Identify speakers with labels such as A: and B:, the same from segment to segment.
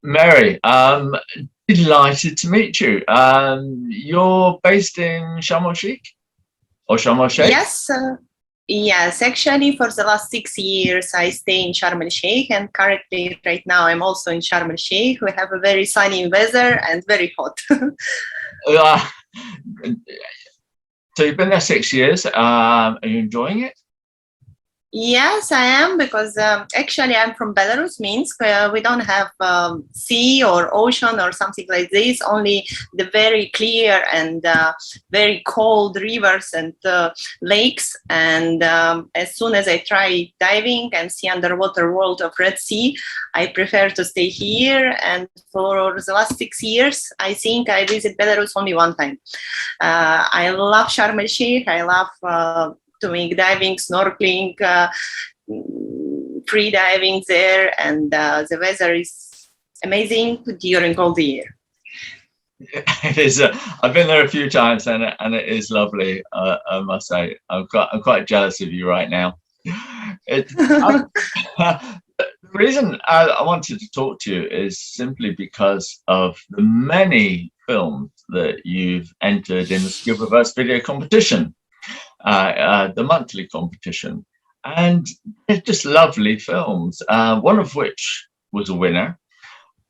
A: Mary, delighted to meet you. You're based in Sharm el Sheikh or Sharm el Sheikh?
B: Yes, yes. Actually, for the last 6 years, I stay in Sharm el Sheikh, and currently, right now, I'm also in Sharm el Sheikh. We have a very sunny weather and very hot.
A: So you've been there 6 years. Are you enjoying it?
B: Yes, I am, because actually I'm from Belarus, Minsk. We don't have sea or ocean or something like this, only the very clear and very cold rivers and lakes. And as soon as I try diving and see underwater world of Red Sea, I prefer to stay here. And for the last 6 years, I think I visit Belarus only one time. I love Sharm el Sheikh. I love doing diving, snorkeling, free diving there, and the weather is amazing during all the year.
A: It is. I've been there a few times, and it is lovely. I must say, I'm quite jealous of you right now. The reason I wanted to talk to you is simply because of the many films that you've entered in the Scubaverse video competition. The monthly competition, and they're just lovely films, one of which was a winner.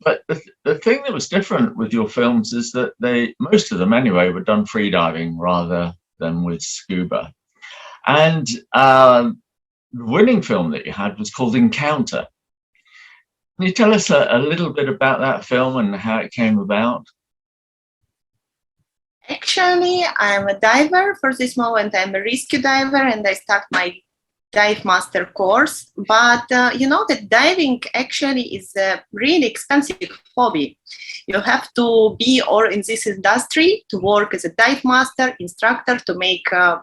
A: But the thing that was different with your films is that most of them anyway, were done freediving rather than with scuba. And the winning film that you had was called Encounter. Can you tell us a little bit about that film and how it came about?
B: Actually, I'm a diver. For this moment, I'm a rescue diver, and I start my dive master course. But you know that diving actually is a really expensive hobby. You have to be in this industry to work as a dive master instructor to make to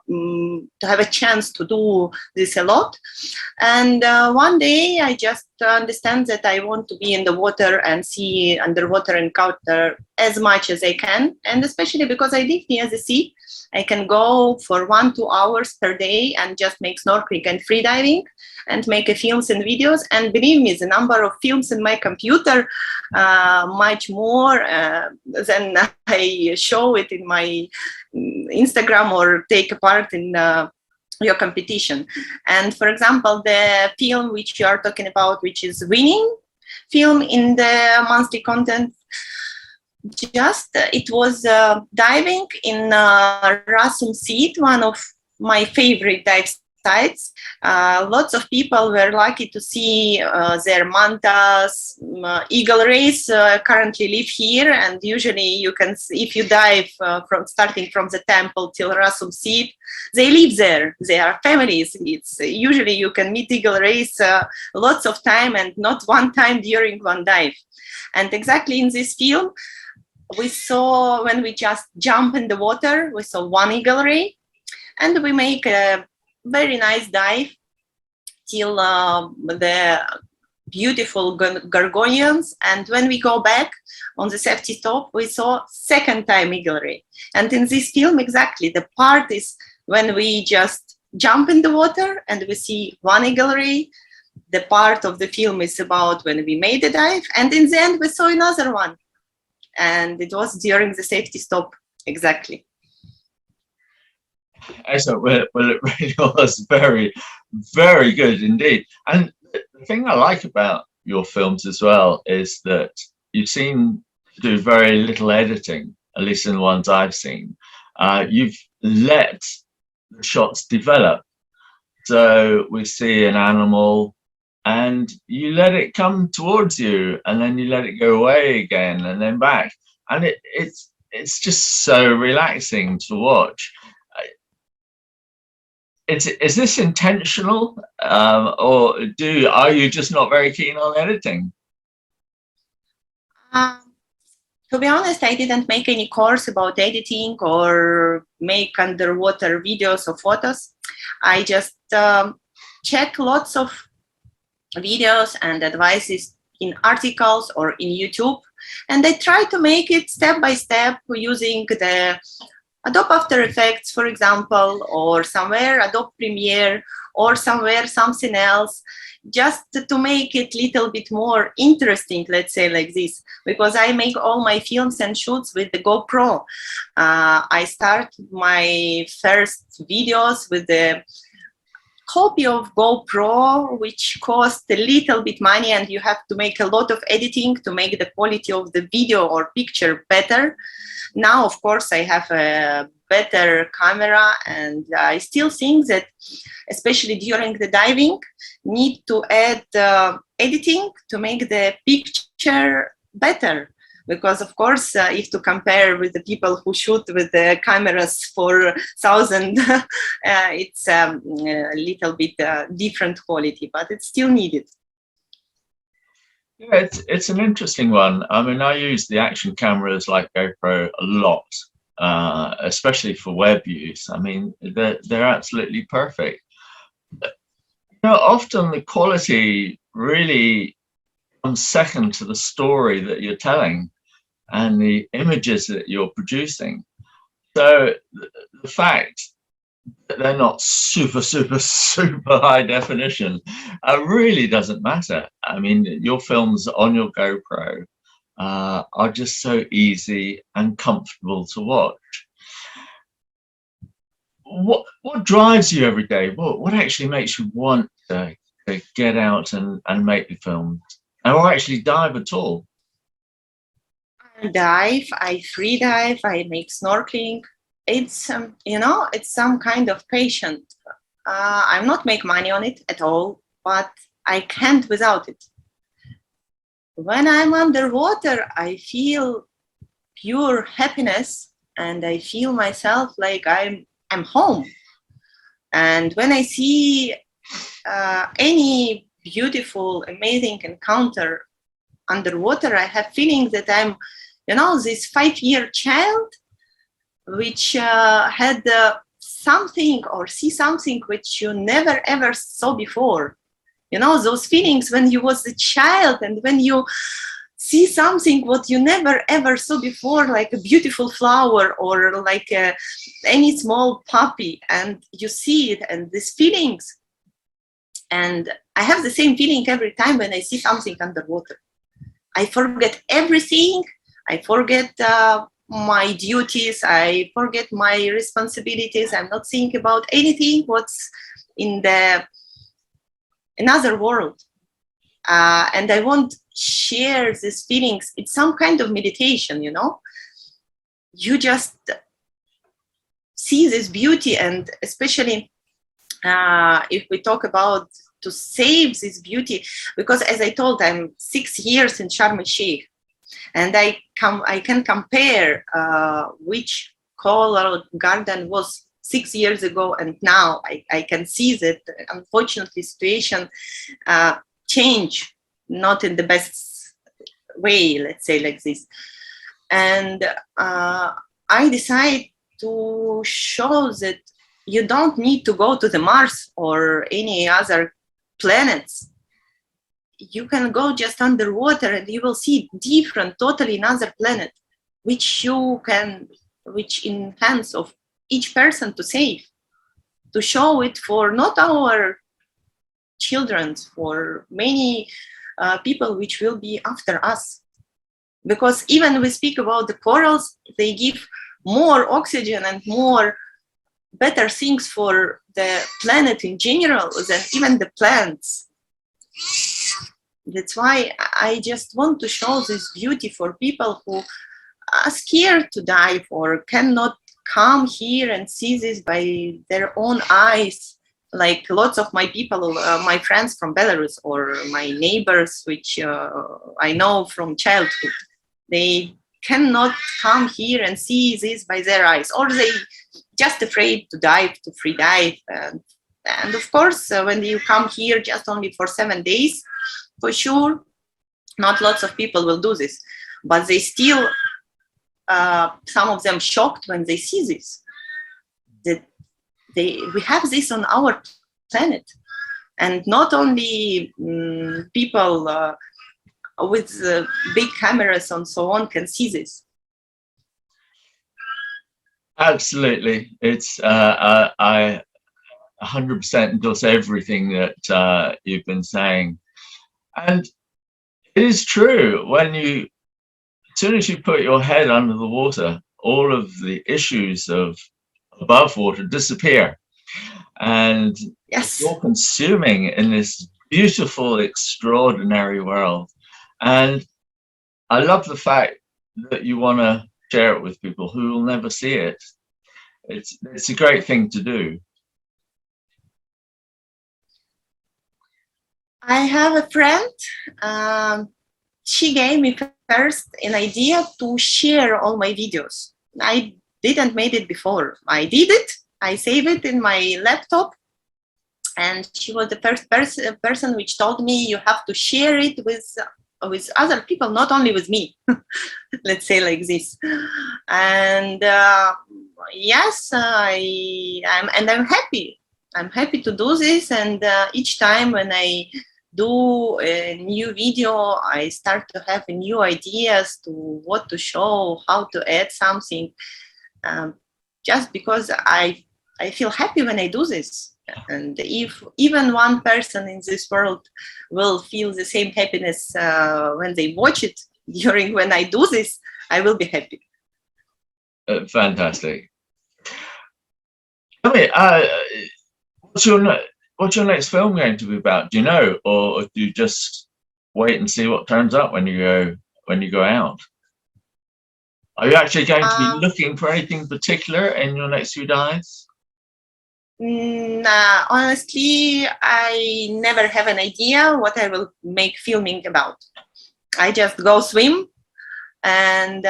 B: have a chance to do this a lot. And one day I just understand that I want to be in the water and see underwater encounter as much as I can, and especially because I live near the sea, I can go for 1-2 hours per day and just make snorkeling and free diving and make films and videos. And believe me, the number of films in my computer much more than I show it in my Instagram or take part in your competition. And for example, the film which you are talking about, which is winning film in the monthly content, it was diving in Rasum Seat, one of my favorite dive sites. Lots of people were lucky to see their mantas, eagle rays currently live here, and usually you can see, if you dive from starting from the temple till Rasum Seat, they live there. They are families. It's usually you can meet eagle rays lots of time, and not one time during one dive. And exactly in this film, we saw, when we just jump in the water, we saw one eagle ray, and we make a very nice dive till the beautiful gorgonians. And when we go back on the safety stop, we saw second time eagle ray. And in this film, exactly, the part is when we just jump in the water and we see one eagle ray. The part of the film is about when we made the dive, and in the end we saw another one. And it was during the safety stop, exactly.
A: Excellent. Well, it really was very, very good indeed. And the thing I like about your films as well is that you seem to do very little editing, at least in the ones I've seen. You've let the shots develop. So we see an animal, and you let it come towards you, and then you let it go away again, and then back, and it's just so relaxing to watch. Is this intentional, or are you just not very keen on editing?
B: To be honest, I didn't make any course about editing or make underwater videos or photos. I just check lots of videos and advices in articles or in YouTube, and I try to make it step by step using the Adobe After Effects, for example, or somewhere Adobe Premiere, or somewhere something else, just to make it a little bit more interesting, let's say like this, because I make all my films and shoots with the GoPro. I start my first videos with the copy of GoPro, which costs a little bit money, and you have to make a lot of editing to make the quality of the video or picture better. Now, of course, I have a better camera, and I still think that, especially during the diving, need to add editing to make the picture better. Because, of course, if to compare with the people who shoot with the cameras for 1,000, it's a little bit different quality, but it's still needed.
A: Yeah, it's an interesting one. I mean, I use the action cameras like GoPro a lot, especially for web use. I mean, they're absolutely perfect. You know, often the quality really comes second to the story that you're telling and the images that you're producing. So the fact that they're not super high definition really doesn't matter. I mean, your films on your GoPro are just so easy and comfortable to watch. What drives you every day? What actually makes you want to get out and make the film, or actually dive at all?
B: I dive, I free dive, I make snorkeling. It's you know, it's some kind of passion. I'm not make money on it at all, but I can't without it. When I'm underwater, I feel pure happiness, and I feel myself like I'm home. And when I see any beautiful, amazing encounter underwater, I have feeling that I'm, you know, this 5-year child which had something or see something which you never ever saw before. You know, those feelings when you was a child and when you see something what you never ever saw before, like a beautiful flower or like any small puppy, and you see it and these feelings. And I have the same feeling every time when I see something underwater. I forget everything. I forget my duties. I forget my responsibilities. I'm not thinking about anything what's in the another world. And I want share these feelings. It's some kind of meditation, you know. You just see this beauty, and especially if we talk about to save this beauty, because as I told, I'm 6 years in Sharm el-Sheikh, and I can compare which coral garden was 6 years ago and now. I can see that unfortunately situation change, not in the best way, let's say like this. And I decide to show that you don't need to go to the Mars or any other planets. You can go just underwater and you will see different, totally another planet, which in hands of each person to save, to show it for not our children, for many people which will be after us. Because even we speak about the corals, they give more oxygen and more better things for the planet in general than even the plants. That's why I just want to show this beauty for people who are scared to dive or cannot come here and see this by their own eyes. Like lots of my people, my friends from Belarus or my neighbors, which I know from childhood, they cannot come here and see this by their eyes, or they just afraid to dive, to free dive. And of course, when you come here just only for 7 days, for sure, not lots of people will do this, but they still, some of them shocked when they see this, that we have this on our planet. And not only people with big cameras and so on can see this.
A: Absolutely. It's I 100% endorse everything that you've been saying. And it is true, as soon as you put your head under the water, all of the issues of above water disappear. And it's
B: Yes.
A: all consuming in this beautiful, extraordinary world. And I love the fact that you want to share it with people who will never see it. It's a great thing to do.
B: I have a friend. She gave me first an idea to share all my videos. I didn't made it before. I did it. I saved it in my laptop. And she was the first person which told me you have to share it with other people, not only with me. Let's say like this. And yes, I'm happy. I'm happy to do this. And each time when I do a new video, I start to have new ideas to what to show, how to add something. Just because I feel happy when I do this. And if even one person in this world will feel the same happiness when they watch it during when I do this, I will be happy.
A: Fantastic. Tell me, what's your next film going to be about? Do you know, or do you just wait and see what turns up when you go out? Are you actually going to be looking for anything particular in your next few dives?
B: Honestly, I never have an idea what I will make filming about. I just go swim, and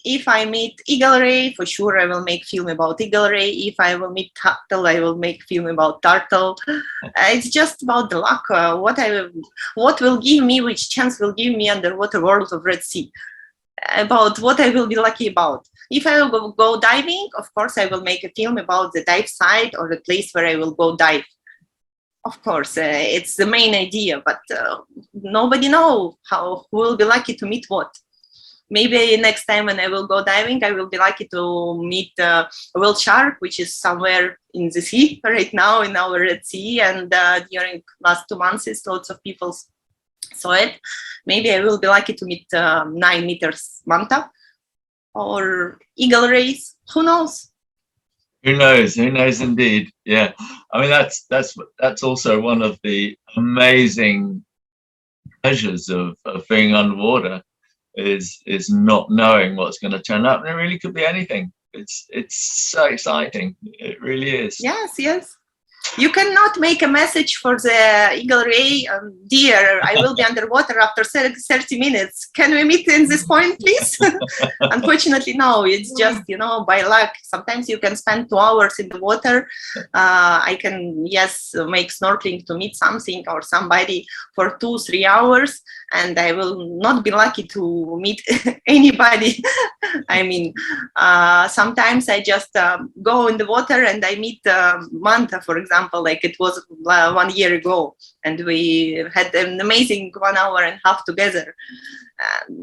B: if I meet eagle ray, for sure I will make film about eagle ray. If I will meet turtle, I will make film about turtle. It's just about the luck. What will give me, which chance will give me underwater world of Red Sea. About what I will be lucky about. If I will go diving, of course, I will make a film about the dive site or the place where I will go dive. Of course, it's the main idea, but nobody knows who will be lucky to meet what. Maybe next time when I will go diving, I will be lucky to meet a whale shark, which is somewhere in the sea right now in our Red Sea. And during last 2 months, lots of people saw it. Maybe I will be lucky to meet 9 meters manta or eagle rays. Who knows?
A: Who knows? Who knows indeed? Yeah. I mean, that's also one of the amazing pleasures of being underwater is not knowing what's going to turn up. And it really could be anything. It's so exciting. It really is.
B: Yes, yes. You cannot make a message for the eagle ray, dear, I will be underwater after 30 minutes. Can we meet in this point, please? Unfortunately, no, it's just, by luck. Sometimes you can spend 2 hours in the water. I can, yes, make snorkeling to meet something or somebody for 2-3 hours, and I will not be lucky to meet anybody. I mean, sometimes I just go in the water and I meet manta, for example, like it was 1 year ago, and we had an amazing 1.5 hours together.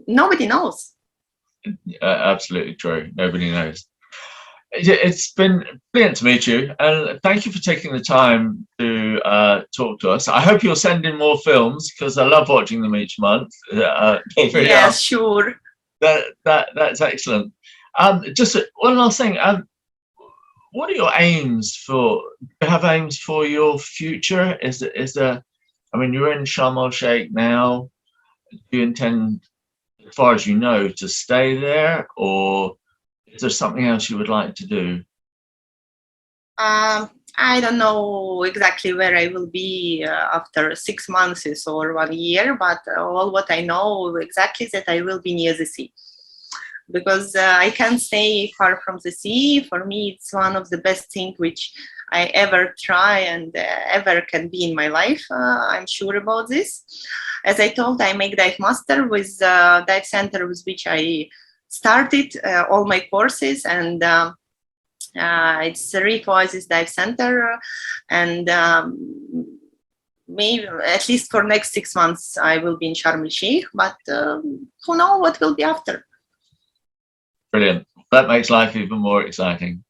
B: Nobody knows.
A: Absolutely true. Nobody knows. It's been brilliant to meet you, and thank you for taking the time to talk to us. I hope you'll send in more films because I love watching them each month.
B: Yes, sure.
A: That's excellent. Just one last thing. What are your aims for? Do you have aims for your future? Is there? I mean, you're in Sharm el Sheikh now. Do you intend, as far as you know, to stay there, or is there something else you would like to do?
B: I don't know exactly where I will be after 6 months or 1 year, but all what I know exactly is that I will be near the sea. Because I can't stay far from the sea. For me, it's one of the best things which I ever try and ever can be in my life. I'm sure about this. As I told, I make dive master with dive center with which I started all my courses, and it's Reef Oasis Dive Center, and maybe at least for next 6 months I will be in Sharm el Sheikh, but who knows what will be after.
A: Brilliant. That makes life even more exciting.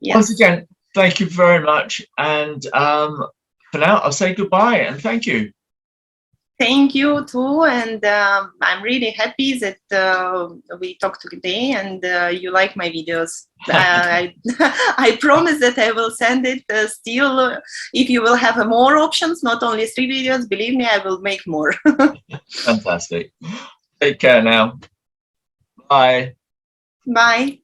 B: Yes.
A: Once again, thank you very much. And for now, I'll say goodbye and thank you.
B: Thank you too, and I'm really happy that we talked today and you like my videos. I promise that I will send it still. If you will have more options, not only 3 videos, believe me, I will make more.
A: Fantastic. Take care now. Bye.
B: Bye.